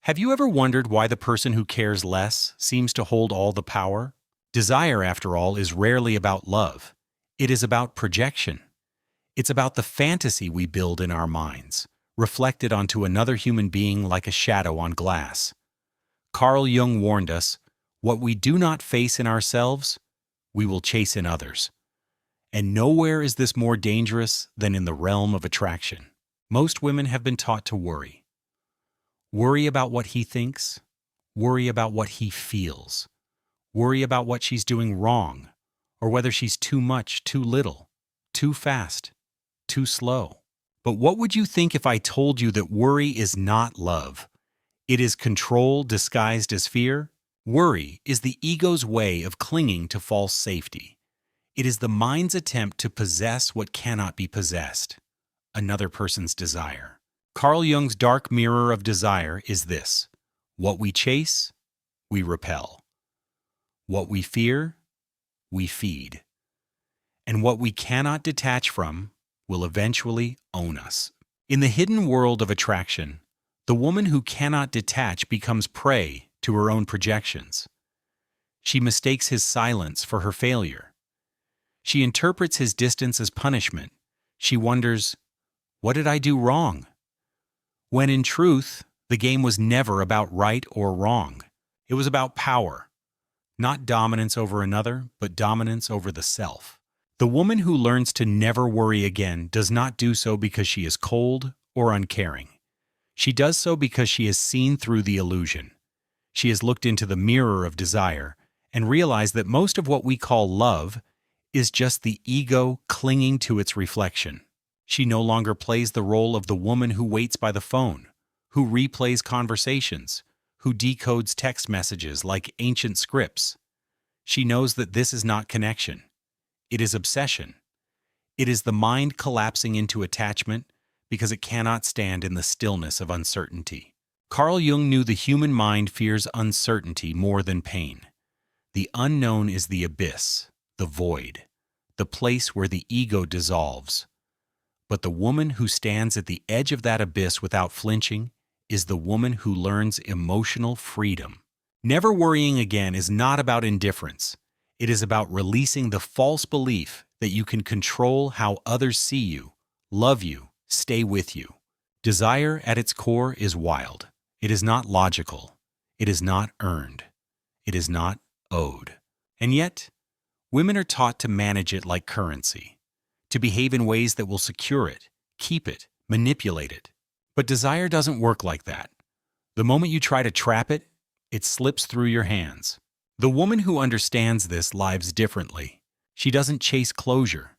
Have you ever wondered why the person who cares less seems to hold all the power? Desire, after all, is rarely about love. It is about projection. It's about the fantasy we build in our minds, reflected onto another human being like a shadow on glass. Carl Jung warned us, what we do not face in ourselves, we will chase in others. And nowhere is this more dangerous than in the realm of attraction. Most women have been taught to worry. Worry about what he thinks. Worry about what he feels. Worry about what she's doing wrong, or whether she's too much, too little, too fast, too slow. But what would you think if I told you that worry is not love? It is control disguised as fear. Worry is the ego's way of clinging to false safety. It is the mind's attempt to possess what cannot be possessed, another person's desire. Carl Jung's dark mirror of desire is this: what we chase, we repel. What we fear, we feed. And what we cannot detach from will eventually own us. In the hidden world of attraction, the woman who cannot detach becomes prey to her own projections. She mistakes his silence for her failure. She interprets his distance as punishment. She wonders, what did I do wrong? When in truth, the game was never about right or wrong. It was about power. Not dominance over another, but dominance over the self. The woman who learns to never worry again does not do so because she is cold or uncaring. She does so because she has seen through the illusion. She has looked into the mirror of desire and realized that most of what we call love is just the ego clinging to its reflection. She no longer plays the role of the woman who waits by the phone, who replays conversations, who decodes text messages like ancient scripts. She knows that this is not connection. It is obsession. It is the mind collapsing into attachment because it cannot stand in the stillness of uncertainty. Carl Jung knew the human mind fears uncertainty more than pain. The unknown is the abyss, the void, the place where the ego dissolves. But the woman who stands at the edge of that abyss without flinching is the woman who learns emotional freedom. Never worrying again is not about indifference. It is about releasing the false belief that you can control how others see you, love you, stay with you. Desire at its core is wild. It is not logical. It is not earned. It is not owed. And yet, women are taught to manage it like currency, to behave in ways that will secure it, keep it, manipulate it. But desire doesn't work like that. The moment you try to trap it, it slips through your hands. The woman who understands this lives differently. She doesn't chase closure.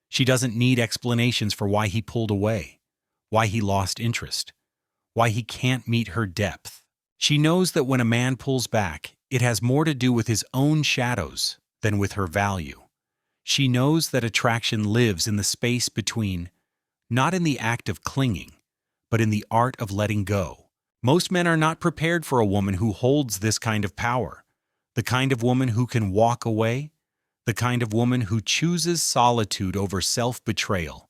She doesn't need explanations for why he pulled away, why he lost interest, why he can't meet her depth. She knows that when a man pulls back, it has more to do with his own shadows than with her value. She knows that attraction lives in the space between, not in the act of clinging, but in the art of letting go. Most men are not prepared for a woman who holds this kind of power, the kind of woman who can walk away, the kind of woman who chooses solitude over self-betrayal,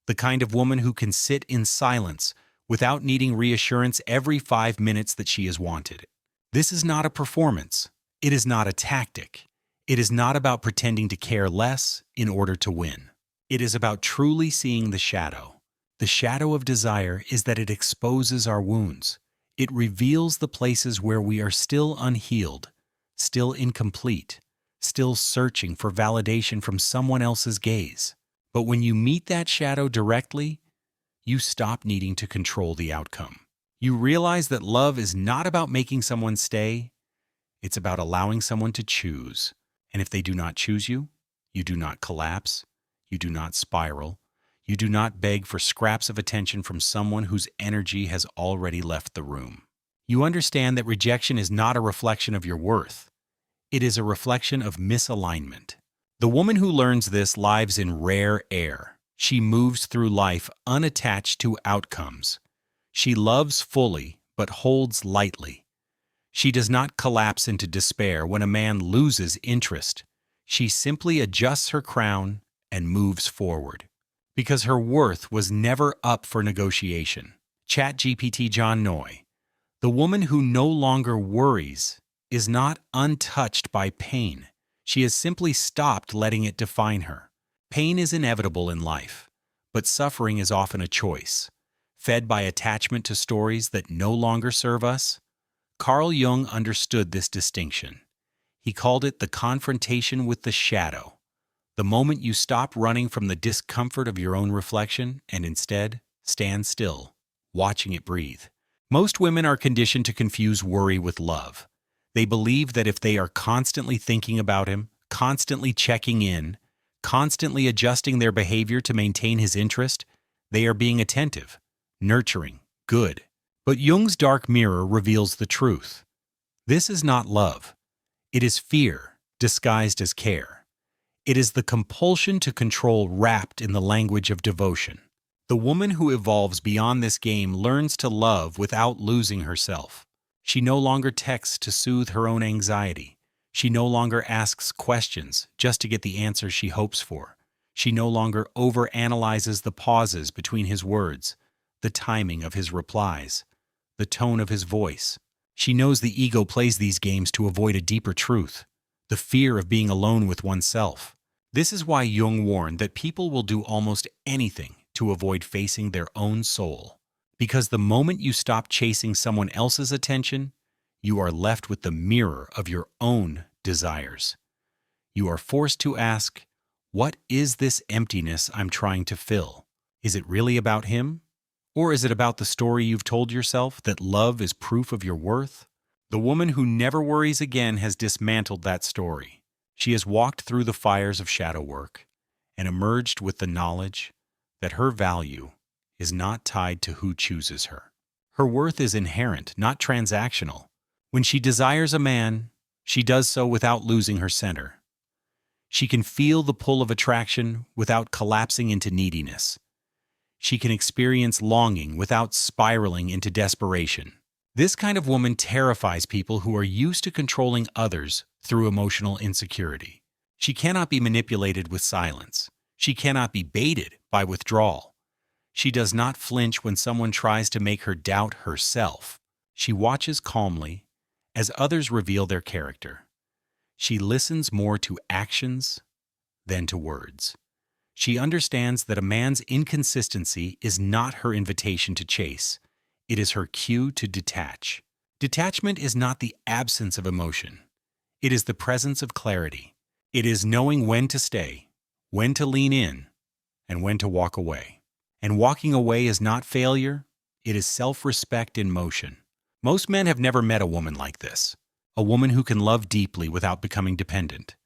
the kind of woman who can sit in silence without needing reassurance every 5 minutes that she is wanted. This is not a performance. It is not a tactic. It is not about pretending to care less in order to win. It is about truly seeing the shadow. The shadow of desire is that it exposes our wounds. It reveals the places where we are still unhealed, still incomplete, still searching for validation from someone else's gaze. But when you meet that shadow directly, you stop needing to control the outcome. You realize that love is not about making someone stay. It's about allowing someone to choose. And if they do not choose you, you do not collapse, you do not spiral, you do not beg for scraps of attention from someone whose energy has already left the room. You understand that rejection is not a reflection of your worth. It is a reflection of misalignment. The woman who learns this lives in rare air. She moves through life unattached to outcomes. She loves fully, but holds lightly. She does not collapse into despair when a man loses interest. She simply adjusts her crown and moves forward. Because her worth was never up for negotiation. ChatGPT John Noy. The woman who no longer worries is not untouched by pain. She has simply stopped letting it define her. Pain is inevitable in life, but suffering is often a choice. Fed by attachment to stories that no longer serve us, Carl Jung understood this distinction. He called it the confrontation with the shadow. The moment you stop running from the discomfort of your own reflection and instead stand still, watching it breathe. Most women are conditioned to confuse worry with love. They believe that if they are constantly thinking about him, constantly checking in, constantly adjusting their behavior to maintain his interest, they are being attentive, nurturing, good. But Jung's dark mirror reveals the truth. This is not love. It is fear, disguised as care. It is the compulsion to control wrapped in the language of devotion. The woman who evolves beyond this game learns to love without losing herself. She no longer texts to soothe her own anxiety. She no longer asks questions just to get the answers she hopes for. She no longer overanalyzes the pauses between his words, the timing of his replies, the tone of his voice. She knows the ego plays these games to avoid a deeper truth, the fear of being alone with oneself. This is why Jung warned that people will do almost anything to avoid facing their own soul. Because the moment you stop chasing someone else's attention, you are left with the mirror of your own desires. You are forced to ask, what is this emptiness I'm trying to fill? Is it really about him? Or is it about the story you've told yourself that love is proof of your worth? The woman who never worries again has dismantled that story. She has walked through the fires of shadow work and emerged with the knowledge that her value is not tied to who chooses her. Her worth is inherent, not transactional. When she desires a man, she does so without losing her center. She can feel the pull of attraction without collapsing into neediness. She can experience longing without spiraling into desperation. This kind of woman terrifies people who are used to controlling others through emotional insecurity. She cannot be manipulated with silence. She cannot be baited by withdrawal. She does not flinch when someone tries to make her doubt herself. She watches calmly as others reveal their character. She listens more to actions than to words. She understands that a man's inconsistency is not her invitation to chase. It is her cue to detach. Detachment is not the absence of emotion. It is the presence of clarity. It is knowing when to stay, when to lean in, and when to walk away. And walking away is not failure, it is self-respect in motion. Most men have never met a woman like this. A woman who can love deeply without becoming dependent.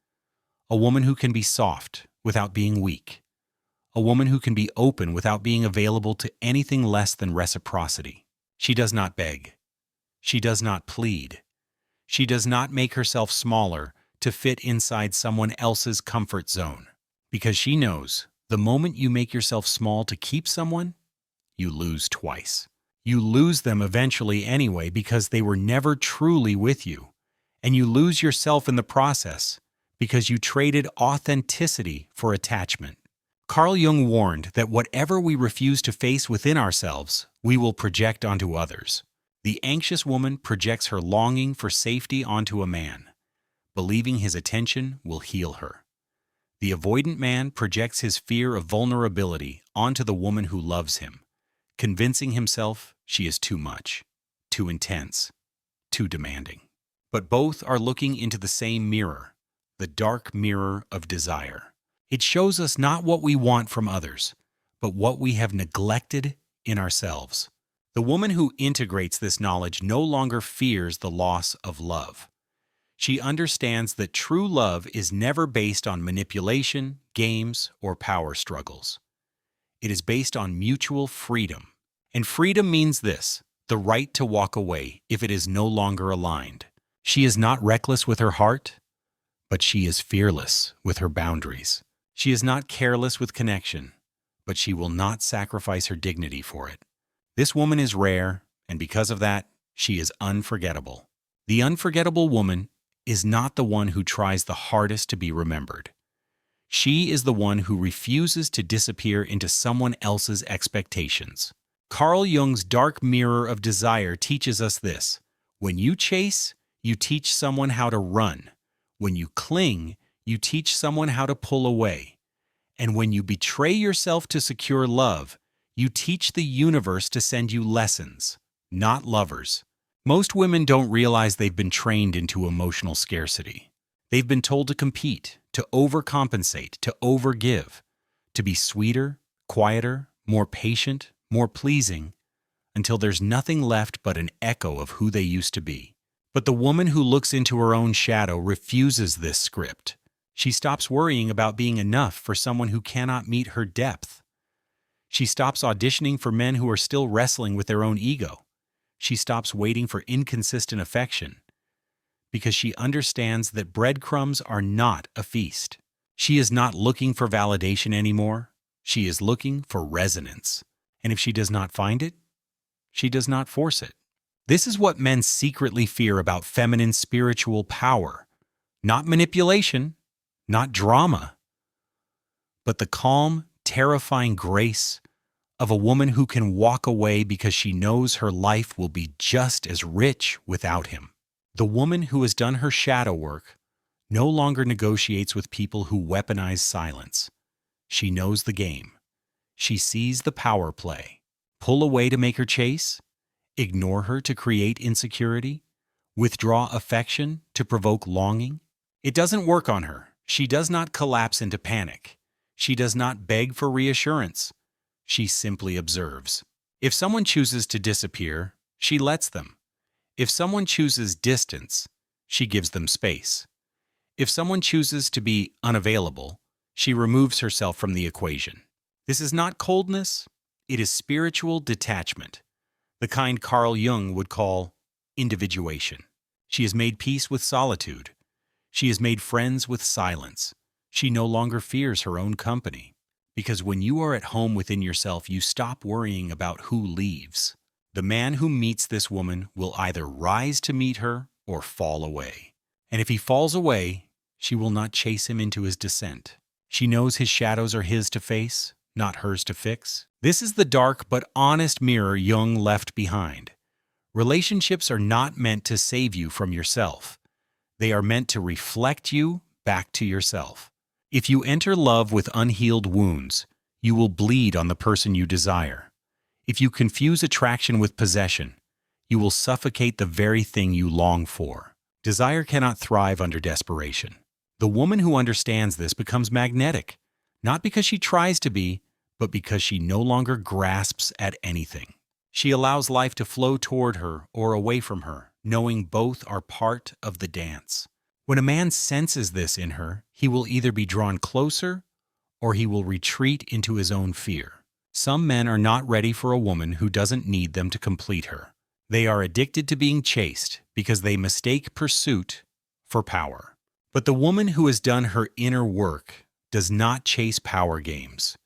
A woman who can be soft without being weak. A woman who can be open without being available to anything less than reciprocity. She does not beg. She does not plead. She does not make herself smaller to fit inside someone else's comfort zone. Because she knows the moment you make yourself small to keep someone, you lose twice. You lose them eventually anyway because they were never truly with you. And you lose yourself in the process because you traded authenticity for attachment. Carl Jung warned that whatever we refuse to face within ourselves, we will project onto others. The anxious woman projects her longing for safety onto a man, believing his attention will heal her. The avoidant man projects his fear of vulnerability onto the woman who loves him, convincing himself she is too much, too intense, too demanding. But both are looking into the same mirror, the dark mirror of desire. It shows us not what we want from others, but what we have neglected in ourselves. The woman who integrates this knowledge no longer fears the loss of love. She understands that true love is never based on manipulation, games, or power struggles. It is based on mutual freedom. And freedom means this: the right to walk away if it is no longer aligned. She is not reckless with her heart, but she is fearless with her boundaries. She is not careless with connection, but she will not sacrifice her dignity for it. This woman is rare, and because of that, she is unforgettable. The unforgettable woman is not the one who tries the hardest to be remembered. She is the one who refuses to disappear into someone else's expectations. Carl Jung's dark mirror of desire teaches us this. When you chase, you teach someone how to run. When you cling, you teach someone how to pull away. And when you betray yourself to secure love, you teach the universe to send you lessons, not lovers. Most women don't realize they've been trained into emotional scarcity. They've been told to compete, to overcompensate, to overgive, to be sweeter, quieter, more patient, more pleasing, until there's nothing left but an echo of who they used to be. But the woman who looks into her own shadow refuses this script. She stops worrying about being enough for someone who cannot meet her depth. She stops auditioning for men who are still wrestling with their own ego. She stops waiting for inconsistent affection because she understands that breadcrumbs are not a feast. She is not looking for validation anymore. She is looking for resonance. And if she does not find it, she does not force it. This is what men secretly fear about feminine spiritual power. Not manipulation, not drama, but the calm, terrifying grace of a woman who can walk away because she knows her life will be just as rich without him. The woman who has done her shadow work no longer negotiates with people who weaponize silence. She knows the game. She sees the power play. Pull away to make her chase, ignore her to create insecurity, withdraw affection to provoke longing. It doesn't work on her. She does not collapse into panic. She does not beg for reassurance. She simply observes. If someone chooses to disappear, she lets them. If someone chooses distance, she gives them space. If someone chooses to be unavailable, she removes herself from the equation. This is not coldness, it is spiritual detachment, the kind Carl Jung would call individuation. She has made peace with solitude. She has made friends with silence. She no longer fears her own company. Because when you are at home within yourself, you stop worrying about who leaves. The man who meets this woman will either rise to meet her or fall away. And if he falls away, she will not chase him into his descent. She knows his shadows are his to face, not hers to fix. This is the dark but honest mirror Jung left behind. Relationships are not meant to save you from yourself. They are meant to reflect you back to yourself. If you enter love with unhealed wounds, you will bleed on the person you desire. If you confuse attraction with possession, you will suffocate the very thing you long for. Desire cannot thrive under desperation. The woman who understands this becomes magnetic, not because she tries to be, but because she no longer grasps at anything. She allows life to flow toward her or away from her, knowing both are part of the dance. When a man senses this in her, he will either be drawn closer or he will retreat into his own fear. Some men are not ready for a woman who doesn't need them to complete her. They are addicted to being chased because they mistake pursuit for power. But the woman who has done her inner work does not chase power games.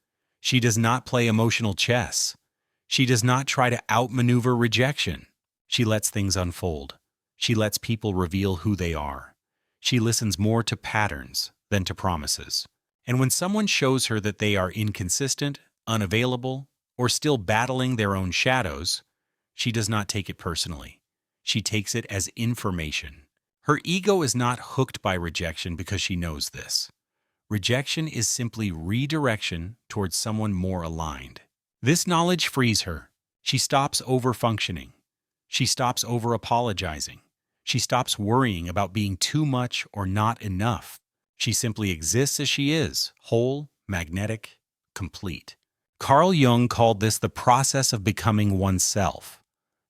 She does not play emotional chess. She does not try to outmaneuver rejection. She lets things unfold. She lets people reveal who they are. She listens more to patterns than to promises. And when someone shows her that they are inconsistent, unavailable, or still battling their own shadows, she does not take it personally. She takes it as information. Her ego is not hooked by rejection because she knows this. Rejection is simply redirection towards someone more aligned. This knowledge frees her. She stops over-functioning. She stops over-apologizing. She stops worrying about being too much or not enough. She simply exists as she is, whole, magnetic, complete. Carl Jung called this the process of becoming oneself.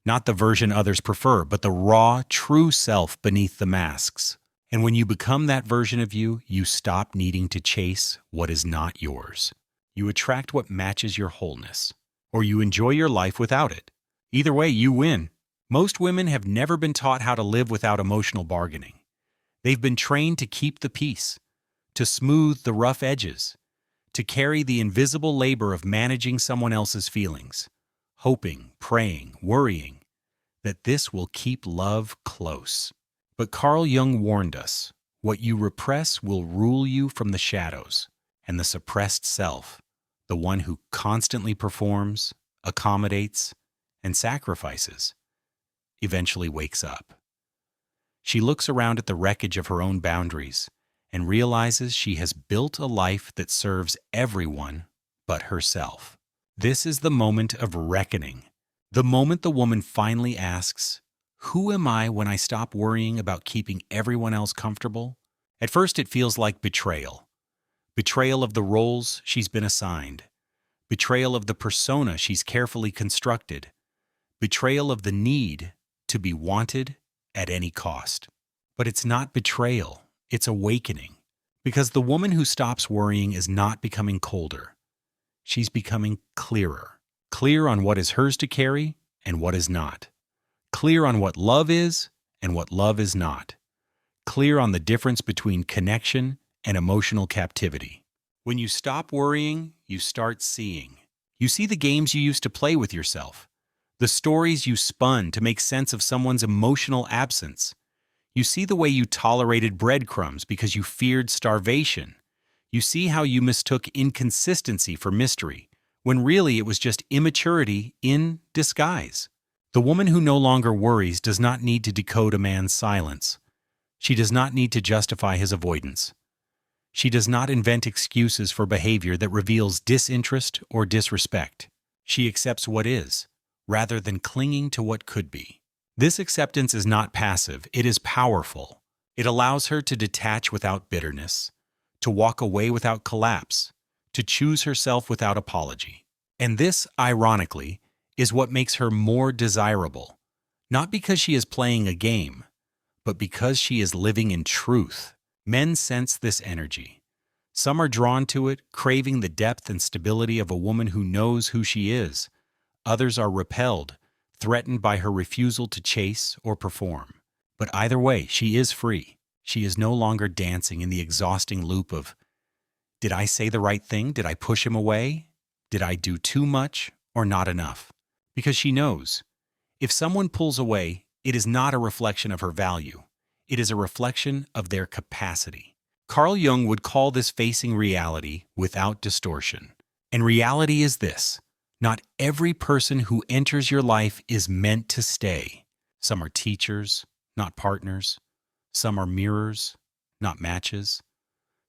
Not the version others prefer, but the raw, true self beneath the masks. And when you become that version of you, you stop needing to chase what is not yours. You attract what matches your wholeness, or you enjoy your life without it. Either way, you win. Most women have never been taught how to live without emotional bargaining. They've been trained to keep the peace, to smooth the rough edges, to carry the invisible labor of managing someone else's feelings, hoping, praying, worrying that this will keep love close. But Carl Jung warned us, what you repress will rule you from the shadows, and the suppressed self, the one who constantly performs, accommodates, and sacrifices, eventually wakes up. She looks around at the wreckage of her own boundaries and realizes she has built a life that serves everyone but herself. This is the moment of reckoning, the moment the woman finally asks, "Who am I when I stop worrying about keeping everyone else comfortable?" At first it feels like betrayal. Betrayal of the roles she's been assigned. Betrayal of the persona she's carefully constructed. Betrayal of the need to be wanted at any cost. But it's not betrayal, it's awakening. Because the woman who stops worrying is not becoming colder. She's becoming clearer. Clear on what is hers to carry and what is not. Clear on what love is and what love is not. Clear on the difference between connection and emotional captivity. When you stop worrying, you start seeing. You see the games you used to play with yourself, the stories you spun to make sense of someone's emotional absence. You see the way you tolerated breadcrumbs because you feared starvation. You see how you mistook inconsistency for mystery, when really it was just immaturity in disguise. The woman who no longer worries does not need to decode a man's silence. She does not need to justify his avoidance. She does not invent excuses for behavior that reveals disinterest or disrespect. She accepts what is, rather than clinging to what could be. This acceptance is not passive, it is powerful. It allows her to detach without bitterness, to walk away without collapse, to choose herself without apology. And this, ironically, is what makes her more desirable, not because she is playing a game, but because she is living in truth. Men sense this energy. Some are drawn to it, craving the depth and stability of a woman who knows who she is. Others are repelled, threatened by her refusal to chase or perform. But either way, she is free. She is no longer dancing in the exhausting loop of, did I say the right thing? Did I push him away? Did I do too much or not enough? Because she knows, if someone pulls away, it is not a reflection of her value. It is a reflection of their capacity. Carl Jung would call this facing reality without distortion. And reality is this: not every person who enters your life is meant to stay. Some are teachers, not partners. Some are mirrors, not matches.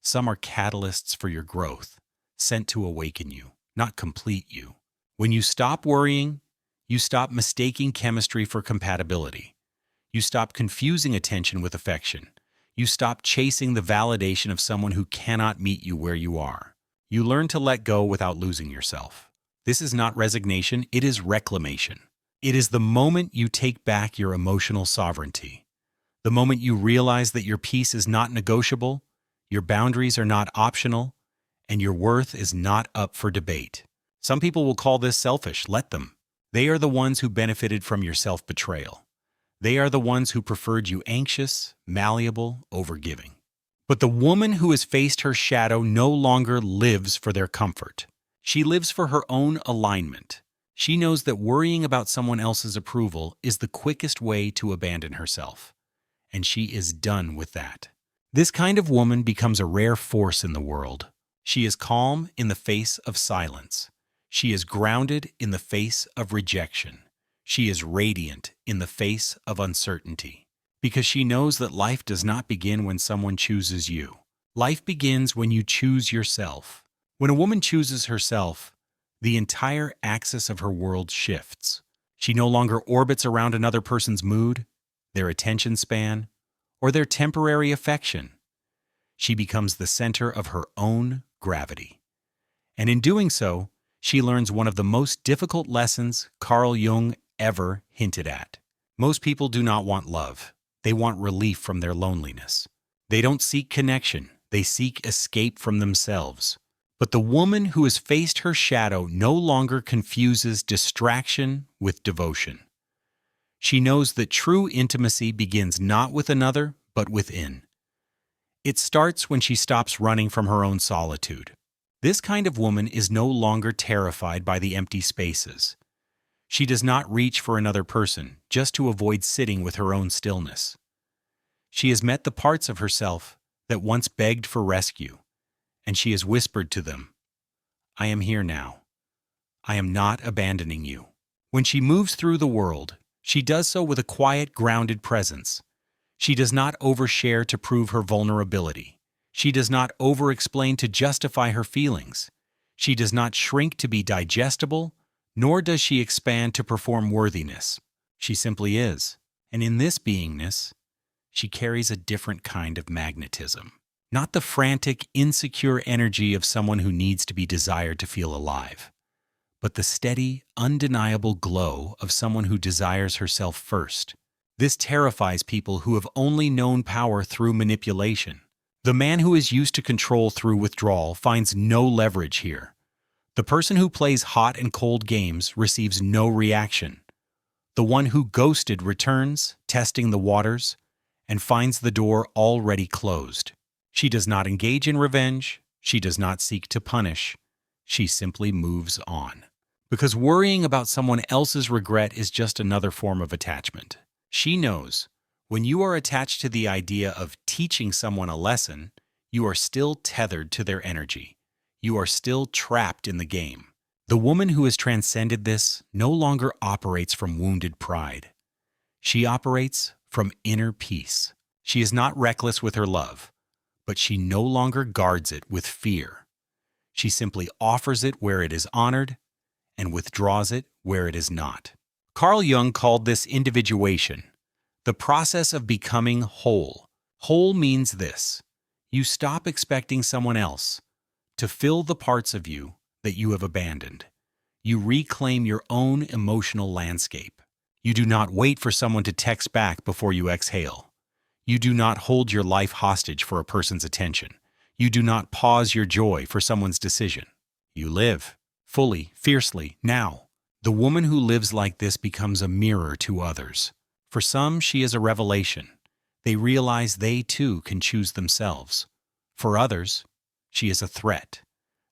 Some are catalysts for your growth, sent to awaken you, not complete you. When you stop worrying, you stop mistaking chemistry for compatibility. You stop confusing attention with affection. You stop chasing the validation of someone who cannot meet you where you are. You learn to let go without losing yourself. This is not resignation, it is reclamation. It is the moment you take back your emotional sovereignty. The moment you realize that your peace is not negotiable, your boundaries are not optional, and your worth is not up for debate. Some people will call this selfish. Let them. They are the ones who benefited from your self-betrayal. They are the ones who preferred you anxious, malleable, over giving. But the woman who has faced her shadow no longer lives for their comfort. She lives for her own alignment. She knows that worrying about someone else's approval is the quickest way to abandon herself. And she is done with that. This kind of woman becomes a rare force in the world. She is calm in the face of silence. She is grounded in the face of rejection. She is radiant in the face of uncertainty. Because she knows that life does not begin when someone chooses you. Life begins when you choose yourself. When a woman chooses herself, the entire axis of her world shifts. She no longer orbits around another person's mood, their attention span, or their temporary affection. She becomes the center of her own gravity. And in doing so, she learns one of the most difficult lessons Carl Jung ever hinted at. Most people do not want love. They want relief from their loneliness. They don't seek connection. They seek escape from themselves. But the woman who has faced her shadow no longer confuses distraction with devotion. She knows that true intimacy begins not with another, but within. It starts when she stops running from her own solitude. This kind of woman is no longer terrified by the empty spaces. She does not reach for another person just to avoid sitting with her own stillness. She has met the parts of herself that once begged for rescue, and she has whispered to them, "I am here now. I am not abandoning you. When she moves through the world, she does so with a quiet, grounded presence. She does not overshare to prove her vulnerability. She does not over-explain to justify her feelings. She does not shrink to be digestible, nor does she expand to perform worthiness. She simply is. And in this beingness, she carries a different kind of magnetism. Not the frantic, insecure energy of someone who needs to be desired to feel alive, but the steady, undeniable glow of someone who desires herself first. This terrifies people who have only known power through manipulation. The man who is used to control through withdrawal finds no leverage here. The person who plays hot and cold games receives no reaction. The one who ghosted returns, testing the waters, and finds the door already closed. She does not engage in revenge. She does not seek to punish. She simply moves on. Because worrying about someone else's regret is just another form of attachment. She knows when you are attached to the idea of teaching someone a lesson, you are still tethered to their energy. You are still trapped in the game. The woman who has transcended this no longer operates from wounded pride. She operates from inner peace. She is not reckless with her love, but she no longer guards it with fear. She simply offers it where it is honored and withdraws it where it is not. Carl Jung called this individuation, the process of becoming whole. Whole means this: you stop expecting someone else to fill the parts of you that you have abandoned. You reclaim your own emotional landscape. You do not wait for someone to text back before you exhale. You do not hold your life hostage for a person's attention. You do not pause your joy for someone's decision. You live, fully, fiercely, now. The woman who lives like this becomes a mirror to others. For some, she is a revelation. They realize they too can choose themselves. For others, she is a threat.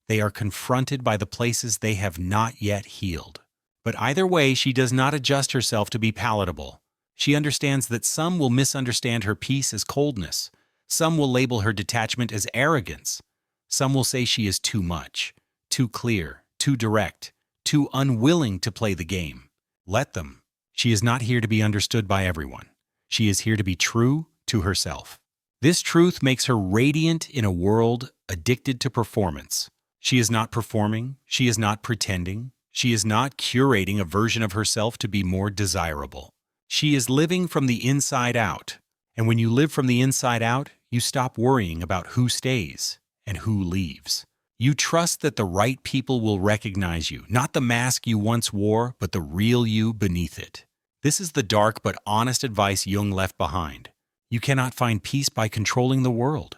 They are confronted by the places they have not yet healed. But either way, she does not adjust herself to be palatable. She understands that some will misunderstand her peace as coldness. Some will label her detachment as arrogance. Some will say she is too much, too clear, too direct, too unwilling to play the game. Let them. She is not here to be understood by everyone. She is here to be true to herself. This truth makes her radiant in a world addicted to performance. She is not performing. She is not pretending. She is not curating a version of herself to be more desirable. She is living from the inside out. And when you live from the inside out, you stop worrying about who stays and who leaves. You trust that the right people will recognize you, not the mask you once wore, but the real you beneath it. This is the dark but honest advice Jung left behind. You cannot find peace by controlling the world.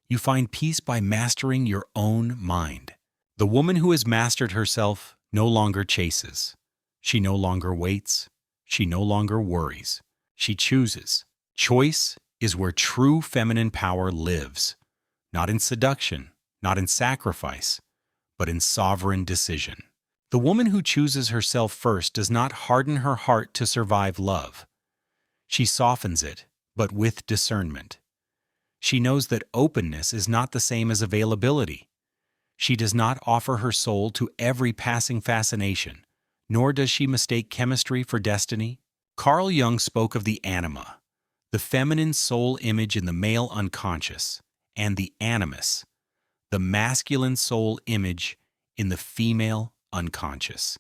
You find peace by mastering your own mind. The woman who has mastered herself no longer chases. She no longer waits. She no longer worries. She chooses. Choice is where true feminine power lives, not in seduction, not in sacrifice, but in sovereign decision. The woman who chooses herself first does not harden her heart to survive love. She softens it, but with discernment. She knows that openness is not the same as availability. She does not offer her soul to every passing fascination, nor does she mistake chemistry for destiny. Carl Jung spoke of the anima, the feminine soul image in the male unconscious, and the animus, the masculine soul image in the female unconscious.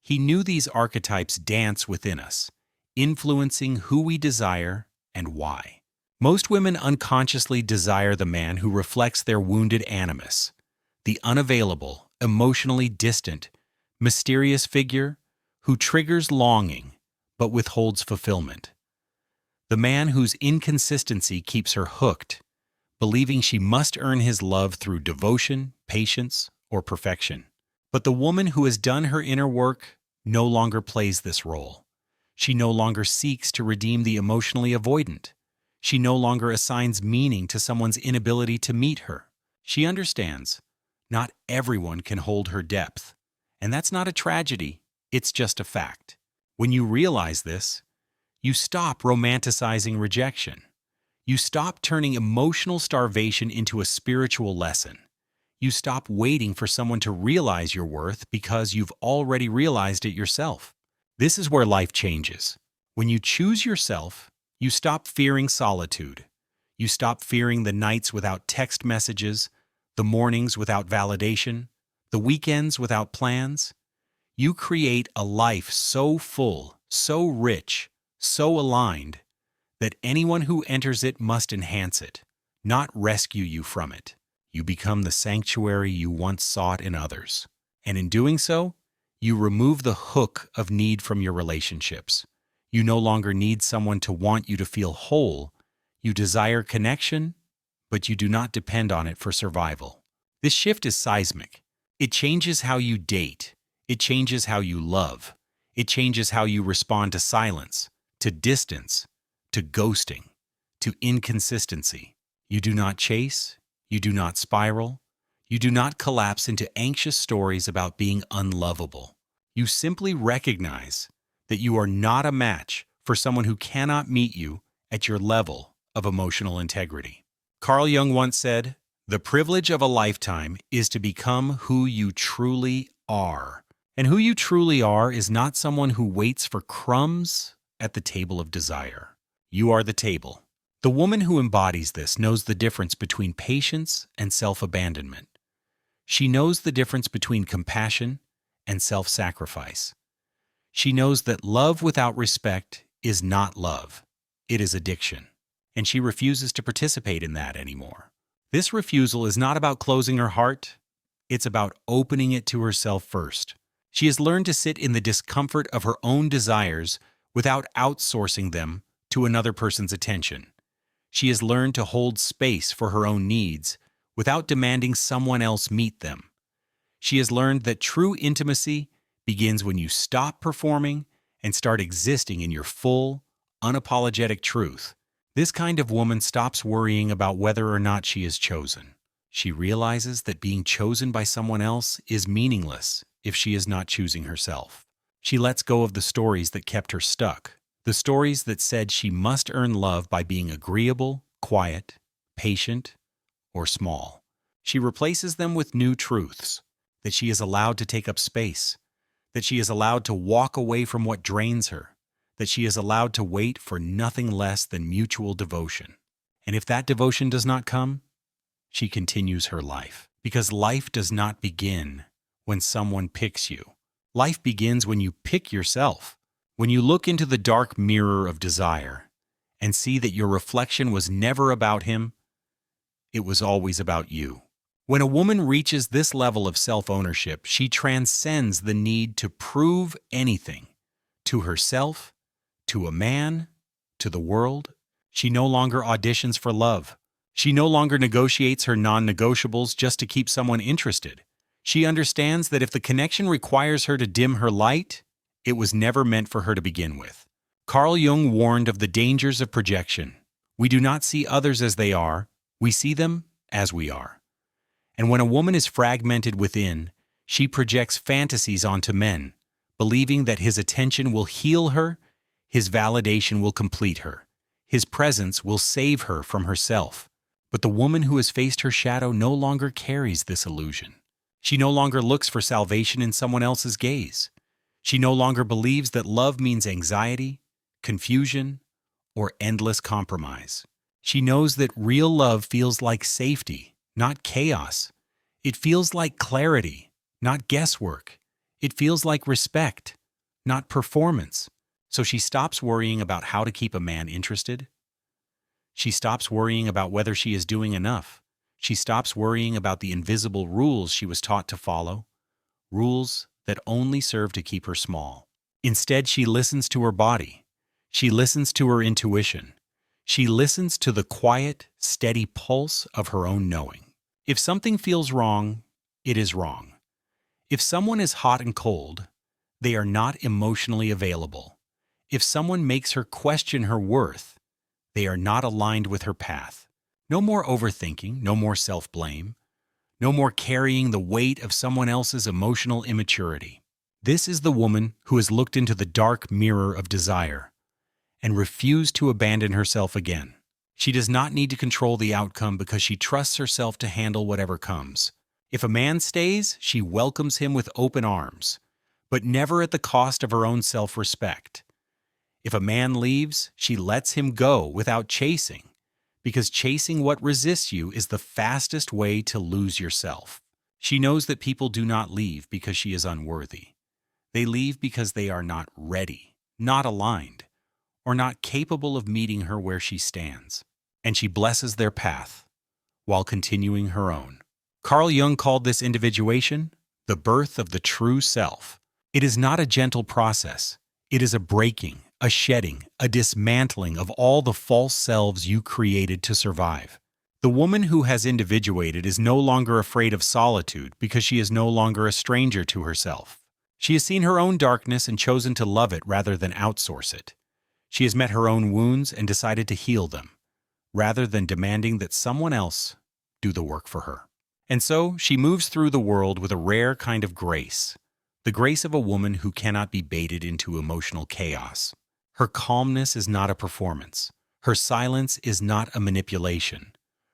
He knew these archetypes dance within us, influencing who we desire and why. Most women unconsciously desire the man who reflects their wounded animus, the unavailable, emotionally distant, mysterious figure who triggers longing but withholds fulfillment. The man whose inconsistency keeps her hooked, believing she must earn his love through devotion, patience, or perfection. But the woman who has done her inner work no longer plays this role. She no longer seeks to redeem the emotionally avoidant. She no longer assigns meaning to someone's inability to meet her. She understands not everyone can hold her depth. And that's not a tragedy, it's just a fact. When you realize this, you stop romanticizing rejection. You stop turning emotional starvation into a spiritual lesson. You stop waiting for someone to realize your worth because you've already realized it yourself. This is where life changes. When you choose yourself, you stop fearing solitude. You stop fearing the nights without text messages, the mornings without validation, the weekends without plans. You create a life so full, so rich, so aligned, that anyone who enters it must enhance it, not rescue you from it. You become the sanctuary you once sought in others. And in doing so, you remove the hook of need from your relationships. You no longer need someone to want you to feel whole. You desire connection, but you do not depend on it for survival. This shift is seismic. It changes how you date. It changes how you love. It changes how you respond to silence, to distance, to ghosting, to inconsistency. You do not chase. You do not spiral. You do not collapse into anxious stories about being unlovable. You simply recognize that you are not a match for someone who cannot meet you at your level of emotional integrity. Carl Jung once said, "The privilege of a lifetime is to become who you truly are." And who you truly are is not someone who waits for crumbs at the table of desire. You are the table. The woman who embodies this knows the difference between patience and self-abandonment. She knows the difference between compassion and self-sacrifice. She knows that love without respect is not love. It is addiction. And she refuses to participate in that anymore. This refusal is not about closing her heart. It's about opening it to herself first. She has learned to sit in the discomfort of her own desires without outsourcing them to another person's attention. She has learned to hold space for her own needs without demanding someone else meet them. She has learned that true intimacy begins when you stop performing and start existing in your full, unapologetic truth. This kind of woman stops worrying about whether or not she is chosen. She realizes that being chosen by someone else is meaningless if she is not choosing herself. She lets go of the stories that kept her stuck, the stories that said she must earn love by being agreeable, quiet, patient, or small. She replaces them with new truths, that she is allowed to take up space, that she is allowed to walk away from what drains her, that she is allowed to wait for nothing less than mutual devotion. And if that devotion does not come, she continues her life. Because life does not begin when someone picks you. Life begins when you pick yourself. When you look into the dark mirror of desire and see that your reflection was never about him, it was always about you. When a woman reaches this level of self-ownership, she transcends the need to prove anything to herself, to a man, to the world. She no longer auditions for love. She no longer negotiates her non-negotiables just to keep someone interested. She understands that if the connection requires her to dim her light, it was never meant for her to begin with. Carl Jung warned of the dangers of projection. We do not see others as they are, we see them as we are. And when a woman is fragmented within, she projects fantasies onto men, believing that his attention will heal her, his validation will complete her, his presence will save her from herself. But the woman who has faced her shadow no longer carries this illusion. She no longer looks for salvation in someone else's gaze. She no longer believes that love means anxiety, confusion, or endless compromise. She knows that real love feels like safety, not chaos. It feels like clarity, not guesswork. It feels like respect, not performance. So she stops worrying about how to keep a man interested. She stops worrying about whether she is doing enough. She stops worrying about the invisible rules she was taught to follow, rules that only serve to keep her small. Instead, she listens to her body. She listens to her intuition. She listens to the quiet, steady pulse of her own knowing. If something feels wrong, it is wrong. If someone is hot and cold, they are not emotionally available. If someone makes her question her worth, they are not aligned with her path. No more overthinking, no more self-blame, no more carrying the weight of someone else's emotional immaturity. This is the woman who has looked into the dark mirror of desire and refused to abandon herself again. She does not need to control the outcome because she trusts herself to handle whatever comes. If a man stays, she welcomes him with open arms, but never at the cost of her own self-respect. If a man leaves, she lets him go without chasing, because chasing what resists you is the fastest way to lose yourself. She knows that people do not leave because she is unworthy. They leave because they are not ready, not aligned, or not capable of meeting her where she stands. And she blesses their path while continuing her own. Carl Jung called this individuation the birth of the true self. It is not a gentle process. It is a breaking, a shedding, a dismantling of all the false selves you created to survive. The woman who has individuated is no longer afraid of solitude because she is no longer a stranger to herself. She has seen her own darkness and chosen to love it rather than outsource it. She has met her own wounds and decided to heal them, rather than demanding that someone else do the work for her. And so she moves through the world with a rare kind of grace, the grace of a woman who cannot be baited into emotional chaos. Her calmness is not a performance. Her silence is not a manipulation.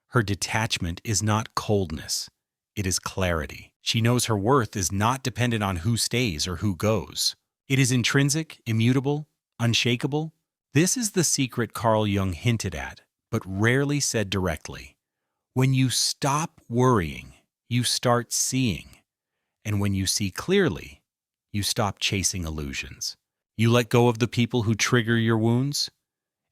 Her detachment is not coldness. It is clarity. She knows her worth is not dependent on who stays or who goes. It is intrinsic, immutable, unshakable. This is the secret Carl Jung hinted at, but rarely said directly. When you stop worrying, you start seeing. And when you see clearly, you stop chasing illusions. You let go of the people who trigger your wounds,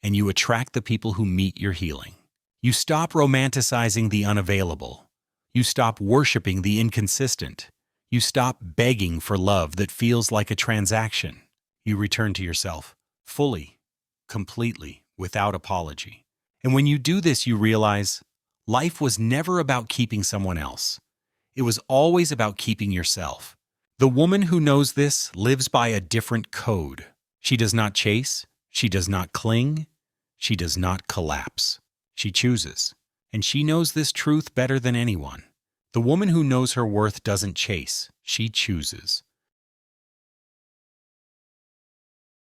and you attract the people who meet your healing. You stop romanticizing the unavailable. You stop worshiping the inconsistent. You stop begging for love that feels like a transaction. You return to yourself, fully, completely, without apology. And when you do this, you realize life was never about keeping someone else. It was always about keeping yourself. The woman who knows this lives by a different code. She does not chase. She does not cling. She does not collapse. She chooses. And she knows this truth better than anyone. The woman who knows her worth doesn't chase. She chooses.